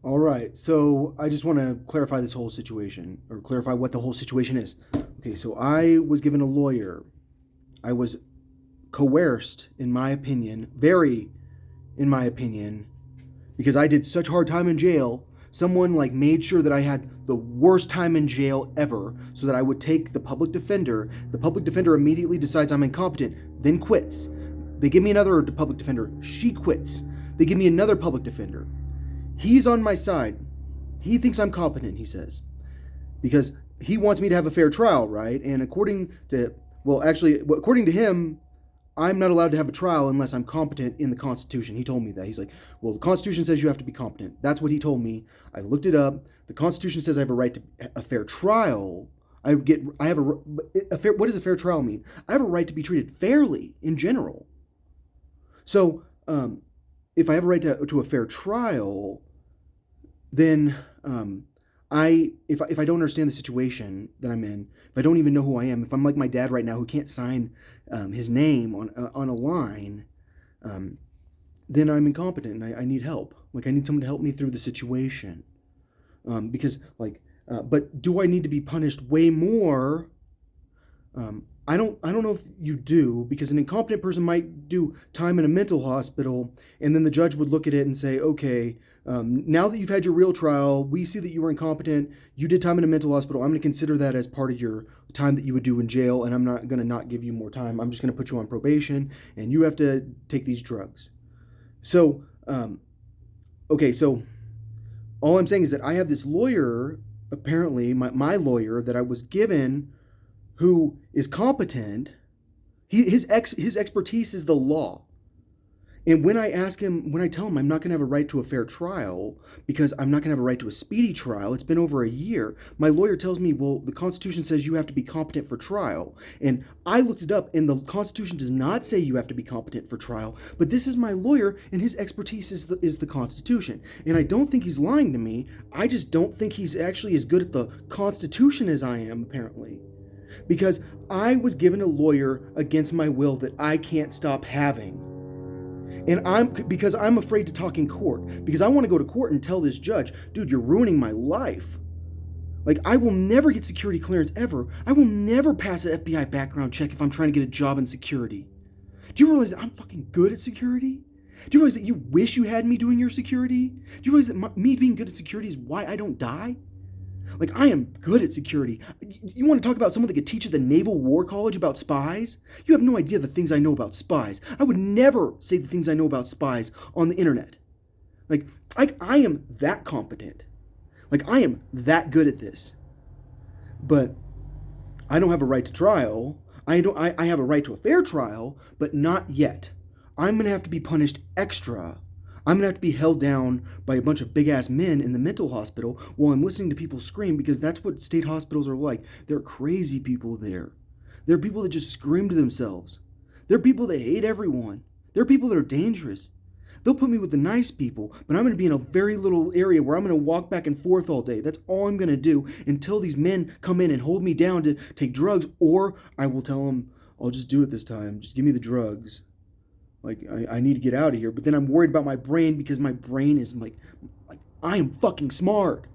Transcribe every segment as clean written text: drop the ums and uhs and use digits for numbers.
All right. So I just want to clarify this whole situation, or clarify what the whole situation is. Okay. So I was given a lawyer. I was coerced, in my opinion, very, in my opinion, because I did such hard time in jail. Someone like made sure that I had the worst time in jail ever, so that I would take the public defender. The public defender immediately decides I'm incompetent, then quits. They give me another public defender. She quits. They give me another public defender. He's on my side. He thinks I'm competent, he says, because he wants me to have a fair trial, right? And according to him, I'm not allowed to have a trial unless I'm competent in the Constitution. He told me that. He's like, well, the Constitution says you have to be competent. That's what he told me. I looked it up. The Constitution says I have a right to a fair trial. I have a fair. What does a fair trial mean? I have a right to be treated fairly in general. So, if I have a right to a fair trial, then if I don't understand the situation that I'm in, if I don't even know who I am, if I'm like my dad right now who can't sign his name on a line, then I'm incompetent and I need help. Like I need someone to help me through the situation. Because but do I need to be punished way more? I don't know if you do, because an incompetent person might do time in a mental hospital, and then the judge would look at it and say, okay, now that you've had your real trial, we see that you were incompetent, you did time in a mental hospital, I'm going to consider that as part of your time that you would do in jail, and I'm not going to not give you more time. I'm just going to put you on probation, and you have to take these drugs. So, so all I'm saying is that I have this lawyer, apparently, my lawyer that I was given, who is competent. His expertise is the law. And when I tell him I'm not going to have a right to a fair trial because I'm not going to have a right to a speedy trial, it's been over a year, my lawyer tells me, well, the Constitution says you have to be competent for trial. And I looked it up, and the Constitution does not say you have to be competent for trial, but this is my lawyer, and his expertise is the Constitution. And I don't think he's lying to me. I just don't think he's actually as good at the Constitution as I am, apparently. Because I was given a lawyer against my will that I can't stop having. And because I'm afraid to talk in court. Because I want to go to court and tell this judge, dude, you're ruining my life. Like, I will never get security clearance ever. I will never pass an FBI background check if I'm trying to get a job in security. Do you realize that I'm fucking good at security? Do you realize that you wish you had me doing your security? Do you realize that me being good at security is why I don't die? Like, I am good at security. You want to talk about someone that could teach at the Naval War College about spies? You have no idea the things I know about spies. I would never say the things I know about spies on the internet. Like, I am that competent. Like, I am that good at this. But I don't have a right to trial. I have a right to a fair trial, but not yet. I'm going to have to be punished extra. I'm going to have to be held down by a bunch of big-ass men in the mental hospital while I'm listening to people scream, because that's what state hospitals are like. There are crazy people there. There are people that just scream to themselves. There are people that hate everyone. There are people that are dangerous. They'll put me with the nice people, but I'm going to be in a very little area where I'm going to walk back and forth all day. That's all I'm going to do until these men come in and hold me down to take drugs, or I will tell them, I'll just do it this time. Just give me the drugs. Like, I need to get out of here. But then I'm worried about my brain, because my brain is like I am fucking smart.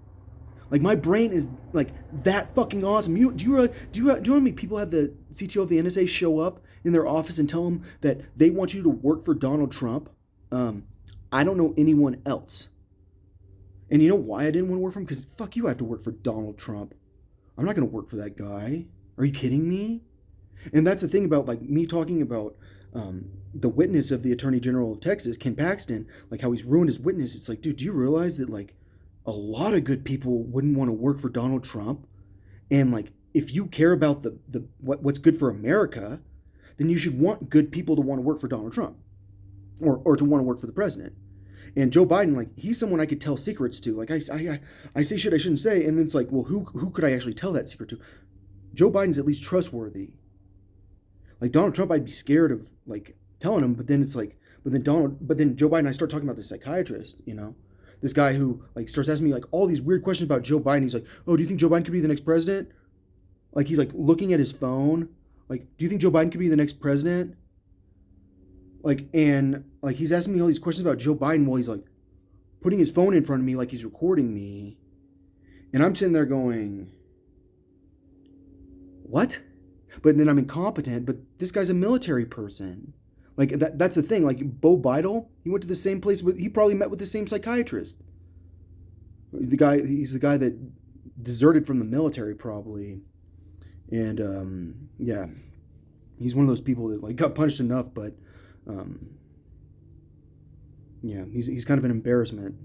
Like, my brain is like that fucking awesome. Do you know how many people have the CTO of the NSA show up in their office and tell them that they want you to work for Donald Trump? I don't know anyone else. And you know why I didn't want to work for him? Because fuck you, I have to work for Donald Trump. I'm not going to work for that guy. Are you kidding me? And that's the thing about, like, me talking about the witness of the Attorney General of Texas, Ken Paxton, like how he's ruined his witness. It's like, dude, do you realize that, like, a lot of good people wouldn't want to work for Donald Trump? And, like, if you care about what's good for America, then you should want good people to want to work for Donald Trump, or to want to work for the president. And Joe Biden, like, he's someone I could tell secrets to. Like, I say shit I shouldn't say, and then it's like, well, who could I actually tell that secret to? Joe Biden's at least trustworthy. Like, Donald Trump, I'd be scared of, like, telling him, but then it's like, but then Joe Biden, I start talking about this psychiatrist, you know, this guy who, like, starts asking me, like, all these weird questions about Joe Biden. He's like, oh, do you think Joe Biden could be the next president? Like, he's, like, looking at his phone. Like, do you think Joe Biden could be the next president? Like, and, like, he's asking me all these questions about Joe Biden while he's, like, putting his phone in front of me like he's recording me. And I'm sitting there going, what? But then I'm incompetent, but this guy's a military person. Like, that's the thing. Like, Bo Bidel, he went to the same place, he probably met with the same psychiatrist. He's the guy that deserted from the military, probably. And, yeah, he's one of those people that, like, got punished enough, but, yeah, he's kind of an embarrassment.